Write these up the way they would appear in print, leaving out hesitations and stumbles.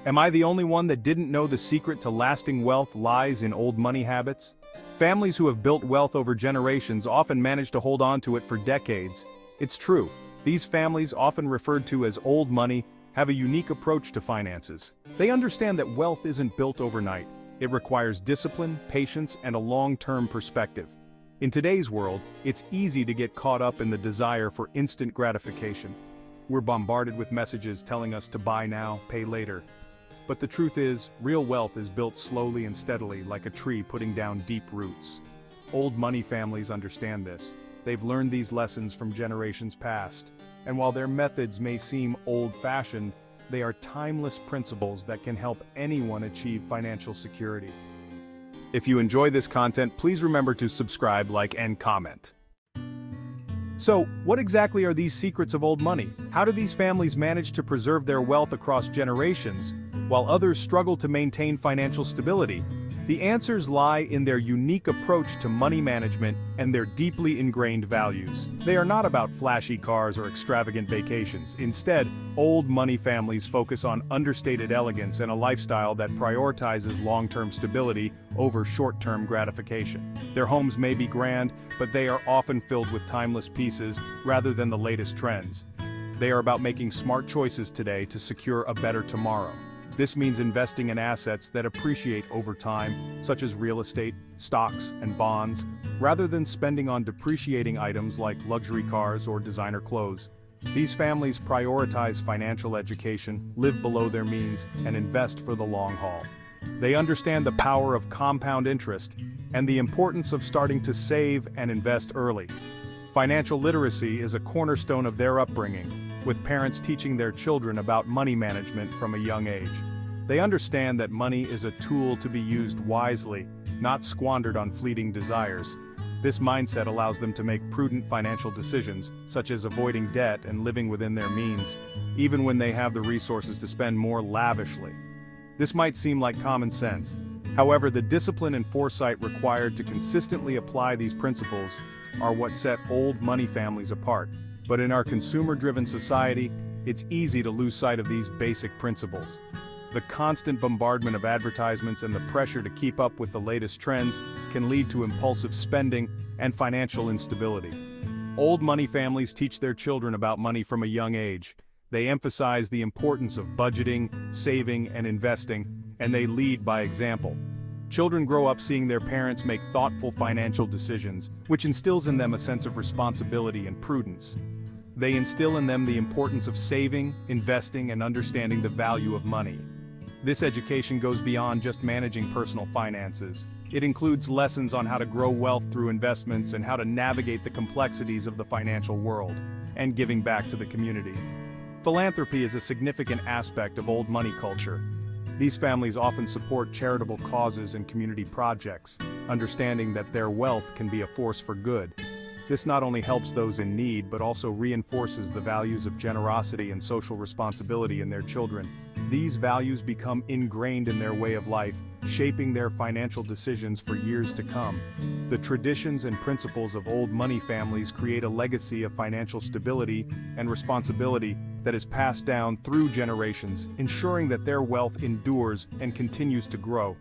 Am I the only one that didn't know the secret to lasting wealth lies in old money habits? Families who have built wealth over generations often manage to hold on to it for decades. It's true, these families, often referred to as old money, have a unique approach to finances. They understand that wealth isn't built overnight. It requires discipline, patience, and a long-term perspective. In today's world, it's easy to get caught up in the desire for instant gratification. We're bombarded with messages telling us to buy now, pay later. But the truth is, real wealth is built slowly and steadily, like a tree putting down deep roots. Old money families understand this. They've learned these lessons from generations past. And while their methods may seem old-fashioned, they are timeless principles that can help anyone achieve financial security. If you enjoy this content, please remember to subscribe, like, and comment. So, what exactly are these secrets of old money? How do these families manage to preserve their wealth across generations, while others struggle to maintain financial stability? The answers lie in their unique approach to money management and their deeply ingrained values. They are not about flashy cars or extravagant vacations. Instead, old money families focus on understated elegance and a lifestyle that prioritizes long-term stability over short-term gratification. Their homes may be grand, but they are often filled with timeless pieces rather than the latest trends. They are about making smart choices today to secure a better tomorrow. This means investing in assets that appreciate over time, such as real estate, stocks, and bonds, rather than spending on depreciating items like luxury cars or designer clothes. These families prioritize financial education, live below their means, and invest for the long haul. They understand the power of compound interest and the importance of starting to save and invest early. Financial literacy is a cornerstone of their upbringing, with parents teaching their children about money management from a young age. They understand that money is a tool to be used wisely, not squandered on fleeting desires. This mindset allows them to make prudent financial decisions, such as avoiding debt and living within their means, even when they have the resources to spend more lavishly. This might seem like common sense. However, the discipline and foresight required to consistently apply these principles are what set old money families apart. But in our consumer-driven society, it's easy to lose sight of these basic principles. The constant bombardment of advertisements and the pressure to keep up with the latest trends can lead to impulsive spending and financial instability. Old money families teach their children about money from a young age. They emphasize the importance of budgeting, saving, and investing, and they lead by example. Children grow up seeing their parents make thoughtful financial decisions, which instills in them a sense of responsibility and prudence. They instill in them the importance of saving, investing, and understanding the value of money. This education goes beyond just managing personal finances. It includes lessons on how to grow wealth through investments and how to navigate the complexities of the financial world, and giving back to the community. Philanthropy is a significant aspect of old money culture. These families often support charitable causes and community projects, understanding that their wealth can be a force for good. This not only helps those in need but also reinforces the values of generosity and social responsibility in their children. These values become ingrained in their way of life, shaping their financial decisions for years to come. The traditions and principles of old money families create a legacy of financial stability and responsibility that is passed down through generations, ensuring that their wealth endures and continues to grow.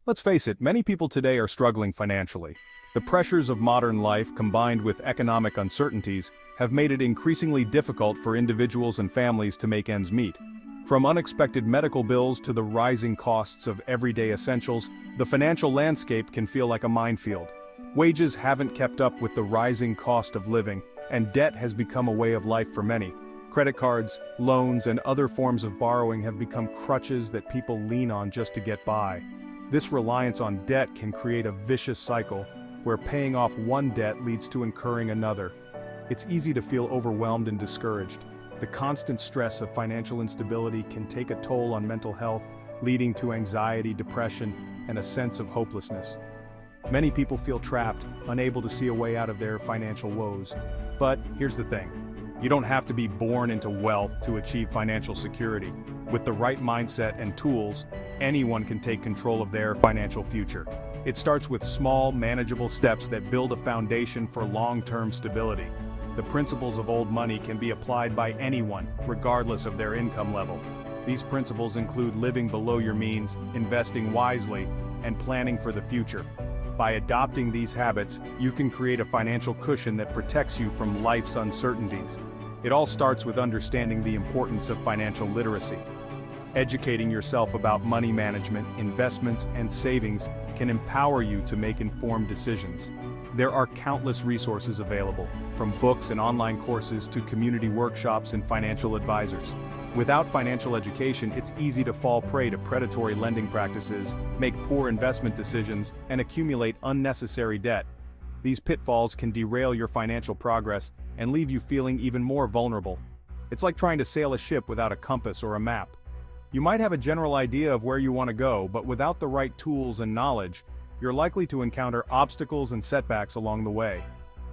Let's face it, many people today are struggling financially. The pressures of modern life, combined with economic uncertainties, have made it increasingly difficult for individuals and families to make ends meet. From unexpected medical bills to the rising costs of everyday essentials, the financial landscape can feel like a minefield. Wages haven't kept up with the rising cost of living, and debt has become a way of life for many. Credit cards, loans, and other forms of borrowing have become crutches that people lean on just to get by. This reliance on debt can create a vicious cycle, where paying off one debt leads to incurring another. It's easy to feel overwhelmed and discouraged. The constant stress of financial instability can take a toll on mental health, leading to anxiety, depression, and a sense of hopelessness. Many people feel trapped, unable to see a way out of their financial woes. But here's the thing. You don't have to be born into wealth to achieve financial security. With the right mindset and tools, anyone can take control of their financial future. It starts with small, manageable steps that build a foundation for long-term stability. The principles of old money can be applied by anyone, regardless of their income level. These principles include living below your means, investing wisely, and planning for the future. By adopting these habits, you can create a financial cushion that protects you from life's uncertainties. It all starts with understanding the importance of financial literacy. Educating yourself about money management, investments, and savings can empower you to make informed decisions. There are countless resources available, from books and online courses to community workshops and financial advisors. Without financial education, it's easy to fall prey to predatory lending practices, make poor investment decisions, and accumulate unnecessary debt. These pitfalls can derail your financial progress and leave you feeling even more vulnerable. It's like trying to sail a ship without a compass or a map. You might have a general idea of where you want to go, but without the right tools and knowledge, you're likely to encounter obstacles and setbacks along the way.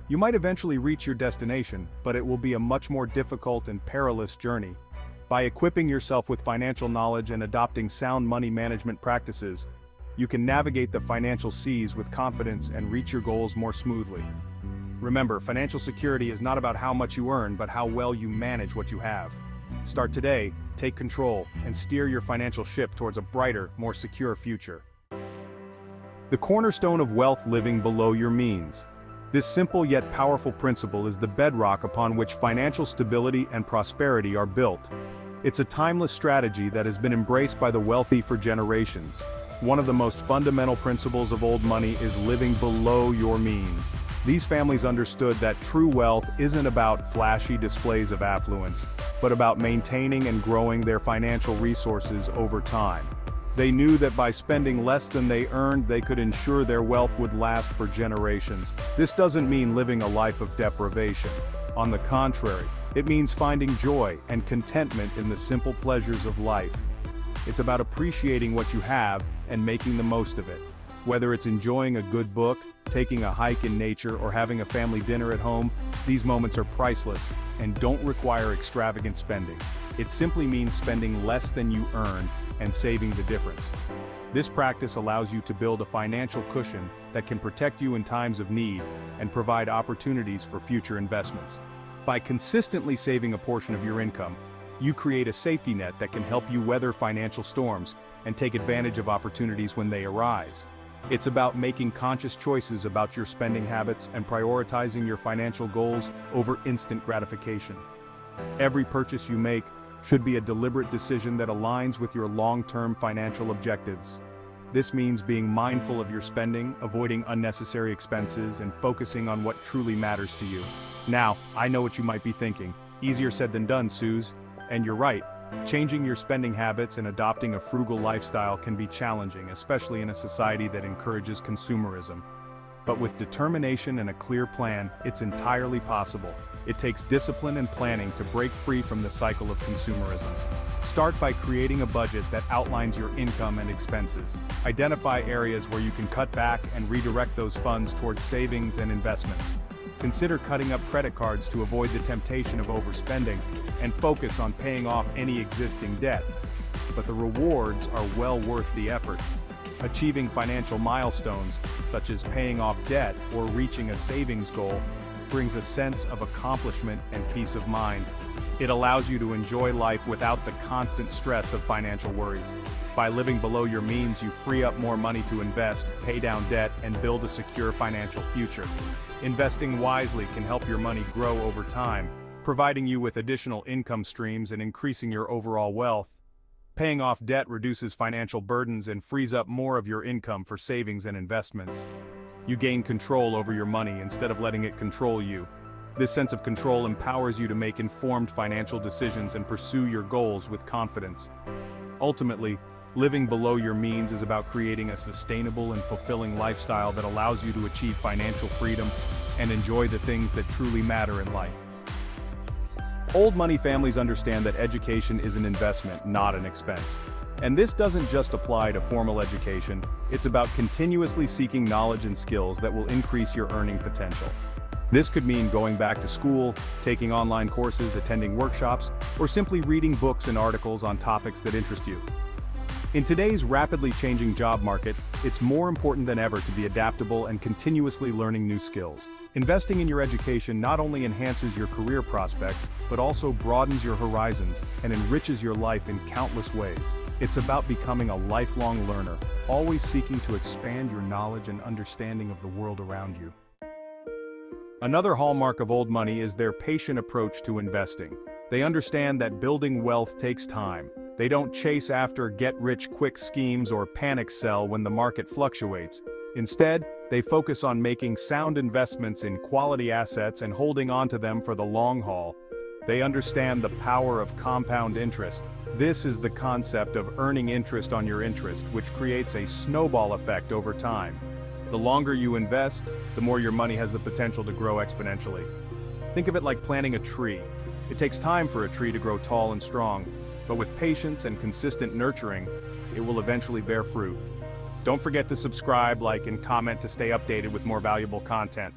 You might eventually reach your destination, but it will be a much more difficult and perilous journey. By equipping yourself with financial knowledge and adopting sound money management practices, you can navigate the financial seas with confidence and reach your goals more smoothly. Remember, financial security is not about how much you earn, but how well you manage what you have. Start today, take control, and steer your financial ship towards a brighter, more secure future. The cornerstone of wealth: living below your means. This simple yet powerful principle is the bedrock upon which financial stability and prosperity are built. It's a timeless strategy that has been embraced by the wealthy for generations. One of the most fundamental principles of old money is living below your means. These families understood that true wealth isn't about flashy displays of affluence, but about maintaining and growing their financial resources over time. They knew that by spending less than they earned, they could ensure their wealth would last for generations. This doesn't mean living a life of deprivation. On the contrary, it means finding joy and contentment in the simple pleasures of life. It's about appreciating what you have and making the most of it. Whether it's enjoying a good book, taking a hike in nature, or having a family dinner at home, these moments are priceless and don't require extravagant spending. It simply means spending less than you earn and saving the difference. This practice allows you to build a financial cushion that can protect you in times of need and provide opportunities for future investments. By consistently saving a portion of your income, you create a safety net that can help you weather financial storms and take advantage of opportunities when they arise. It's about making conscious choices about your spending habits and prioritizing your financial goals over instant gratification. Every purchase you make should be a deliberate decision that aligns with your long-term financial objectives. This means being mindful of your spending, avoiding unnecessary expenses, and focusing on what truly matters to you. Now, I know what you might be thinking. Easier said than done, Suze. And you're right. Changing your spending habits and adopting a frugal lifestyle can be challenging, especially in a society that encourages consumerism. But with determination and a clear plan, it's entirely possible. It takes discipline and planning to break free from the cycle of consumerism. Start by creating a budget that outlines your income and expenses. Identify areas where you can cut back and redirect those funds towards savings and investments. Consider cutting up credit cards to avoid the temptation of overspending, and focus on paying off any existing debt. But the rewards are well worth the effort. Achieving financial milestones, such as paying off debt or reaching a savings goal, brings a sense of accomplishment and peace of mind. It allows you to enjoy life without the constant stress of financial worries. By living below your means, you free up more money to invest, pay down debt, and build a secure financial future. Investing wisely can help your money grow over time, providing you with additional income streams and increasing your overall wealth. Paying off debt reduces financial burdens and frees up more of your income for savings and investments. You gain control over your money instead of letting it control you. This sense of control empowers you to make informed financial decisions and pursue your goals with confidence. Ultimately, living below your means is about creating a sustainable and fulfilling lifestyle that allows you to achieve financial freedom and enjoy the things that truly matter in life. Old money families understand that education is an investment, not an expense. And this doesn't just apply to formal education, it's about continuously seeking knowledge and skills that will increase your earning potential. This could mean going back to school, taking online courses, attending workshops, or simply reading books and articles on topics that interest you. In today's rapidly changing job market, it's more important than ever to be adaptable and continuously learning new skills. Investing in your education not only enhances your career prospects, but also broadens your horizons and enriches your life in countless ways. It's about becoming a lifelong learner, always seeking to expand your knowledge and understanding of the world around you. Another hallmark of old money is their patient approach to investing. They understand that building wealth takes time. They don't chase after get-rich-quick schemes or panic sell when the market fluctuates. Instead, they focus on making sound investments in quality assets and holding on to them for the long haul. They understand the power of compound interest. This is the concept of earning interest on your interest, which creates a snowball effect over time. The longer you invest, the more your money has the potential to grow exponentially. Think of it like planting a tree. It takes time for a tree to grow tall and strong, but with patience and consistent nurturing, it will eventually bear fruit. Don't forget to subscribe, like, and comment to stay updated with more valuable content.